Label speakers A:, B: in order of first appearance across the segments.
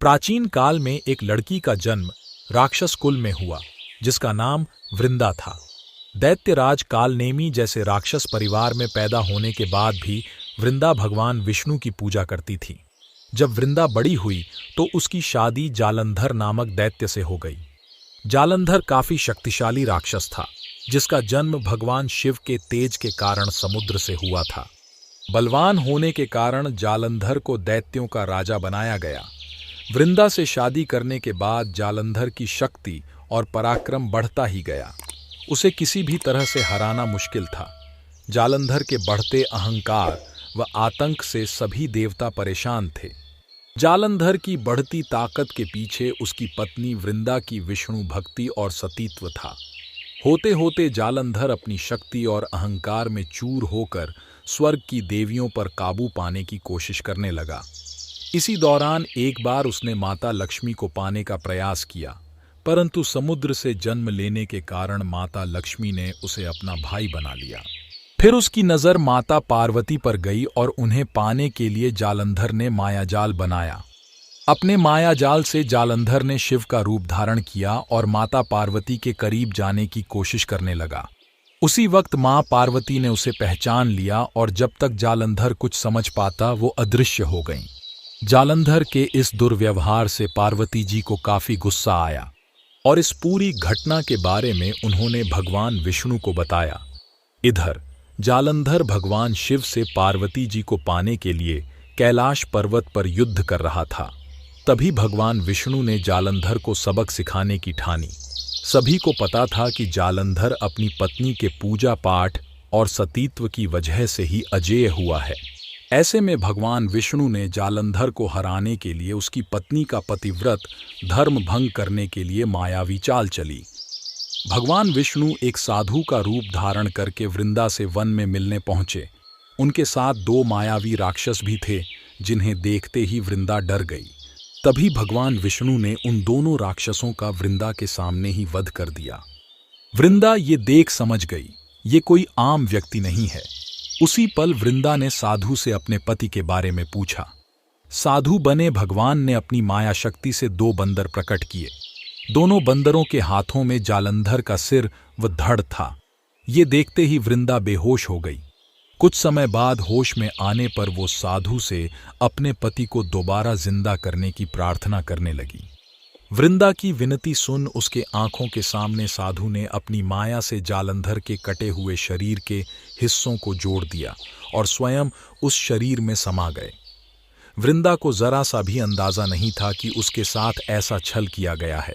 A: प्राचीन काल में एक लड़की का जन्म राक्षस कुल में हुआ, जिसका नाम वृंदा था। दैत्यराज कालनेमी जैसे राक्षस परिवार में पैदा होने के बाद भी वृंदा भगवान विष्णु की पूजा करती थी। जब वृंदा बड़ी हुई तो उसकी शादी जालंधर नामक दैत्य से हो गई। जालंधर काफी शक्तिशाली राक्षस था, जिसका जन्म भगवान शिव के तेज के कारण समुद्र से हुआ था। बलवान होने के कारण जालंधर को दैत्यों का राजा बनाया गया। वृंदा से शादी करने के बाद जालंधर की शक्ति और पराक्रम बढ़ता ही गया। उसे किसी भी तरह से हराना मुश्किल था। जालंधर के बढ़ते अहंकार व आतंक से सभी देवता परेशान थे। जालंधर की बढ़ती ताकत के पीछे उसकी पत्नी वृंदा की विष्णु भक्ति और सतीत्व था। होते होते जालंधर अपनी शक्ति और अहंकार में चूर होकर स्वर्ग की देवियों पर काबू पाने की कोशिश करने लगा। इसी दौरान एक बार उसने माता लक्ष्मी को पाने का प्रयास किया, परंतु समुद्र से जन्म लेने के कारण माता लक्ष्मी ने उसे अपना भाई बना लिया। फिर उसकी नज़र माता पार्वती पर गई और उन्हें पाने के लिए जालंधर ने मायाजाल बनाया। अपने मायाजाल से जालंधर ने शिव का रूप धारण किया और माता पार्वती के करीब जाने की कोशिश करने लगा। उसी वक्त मां पार्वती ने उसे पहचान लिया और जब तक जालंधर कुछ समझ पाता वो अदृश्य हो गईं। जालंधर के इस दुर्व्यवहार से पार्वती जी को काफी गुस्सा आया और इस पूरी घटना के बारे में उन्होंने भगवान विष्णु को बताया। इधर जालंधर भगवान शिव से पार्वती जी को पाने के लिए कैलाश पर्वत पर युद्ध कर रहा था। तभी भगवान विष्णु ने जालंधर को सबक सिखाने की ठानी। सभी को पता था कि जालंधर अपनी पत्नी के पूजा पाठ और सतीत्व की वजह से ही अजेय हुआ है। ऐसे में भगवान विष्णु ने जालंधर को हराने के लिए उसकी पत्नी का पतिव्रत धर्म भंग करने के लिए मायावी चाल चली। भगवान विष्णु एक साधु का रूप धारण करके वृंदा से वन में मिलने पहुंचे। उनके साथ दो मायावी राक्षस भी थे, जिन्हें देखते ही वृंदा डर गई। तभी भगवान विष्णु ने उन दोनों राक्षसों का वृंदा के सामने ही वध कर दिया। वृंदा ये देख समझ गई, ये कोई आम व्यक्ति नहीं है। उसी पल वृंदा ने साधु से अपने पति के बारे में पूछा। साधु बने भगवान ने अपनी माया शक्ति से दो बंदर प्रकट किए। दोनों बंदरों के हाथों में जालंधर का सिर व धड़ था। ये देखते ही वृंदा बेहोश हो गई। कुछ समय बाद होश में आने पर वो साधु से अपने पति को दोबारा जिंदा करने की प्रार्थना करने लगी। वृंदा की विनती सुन उसके आंखों के सामने साधु ने अपनी माया से जालंधर के कटे हुए शरीर के हिस्सों को जोड़ दिया और स्वयं उस शरीर में समा गए। वृंदा को जरा सा भी अंदाजा नहीं था कि उसके साथ ऐसा छल किया गया है।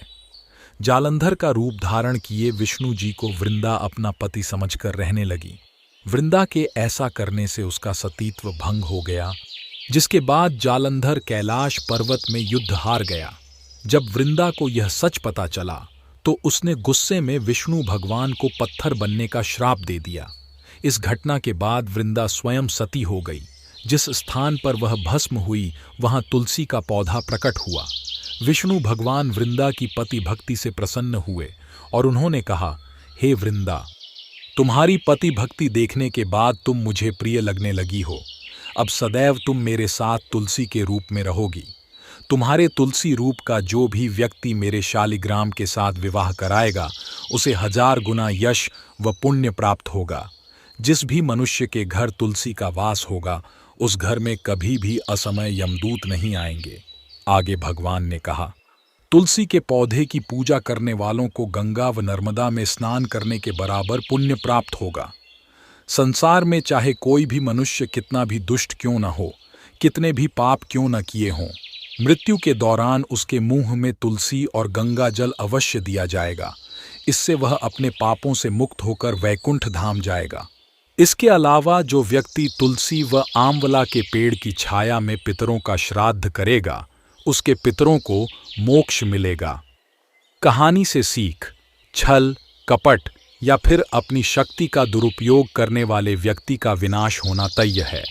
A: जालंधर का रूप धारण किए विष्णु जी को वृंदा अपना पति समझकर रहने लगी। वृंदा के ऐसा करने से उसका सतीत्व भंग हो गया, जिसके बाद जालंधर कैलाश पर्वत में युद्ध हार गया। जब वृंदा को यह सच पता चला तो उसने गुस्से में विष्णु भगवान को पत्थर बनने का श्राप दे दिया। इस घटना के बाद वृंदा स्वयं सती हो गई। जिस स्थान पर वह भस्म हुई वहां तुलसी का पौधा प्रकट हुआ। विष्णु भगवान वृंदा की पति भक्ति से प्रसन्न हुए और उन्होंने कहा, हे वृंदा, तुम्हारी पति भक्ति देखने के बाद तुम मुझे प्रिय लगने लगी हो। अब सदैव तुम मेरे साथ तुलसी के रूप में रहोगी। तुम्हारे तुलसी रूप का जो भी व्यक्ति मेरे शालिग्राम के साथ विवाह कराएगा उसे 1000 गुना यश व पुण्य प्राप्त होगा। जिस भी मनुष्य के घर तुलसी का वास होगा उस घर में कभी भी असमय यमदूत नहीं आएंगे। आगे भगवान ने कहा, तुलसी के पौधे की पूजा करने वालों को गंगा व नर्मदा में स्नान करने के बराबर पुण्य प्राप्त होगा। संसार में चाहे कोई भी मनुष्य कितना भी दुष्ट क्यों न हो, कितने भी पाप क्यों न किए हों, मृत्यु के दौरान उसके मुंह में तुलसी और गंगा जल अवश्य दिया जाएगा। इससे वह अपने पापों से मुक्त होकर वैकुंठ धाम जाएगा। इसके अलावा जो व्यक्ति तुलसी व आंवला के पेड़ की छाया में पितरों का श्राद्ध करेगा उसके पितरों को मोक्ष मिलेगा। कहानी से सीख, छल, कपट या फिर अपनी शक्ति का दुरुपयोग करने वाले व्यक्ति का विनाश होना तय है।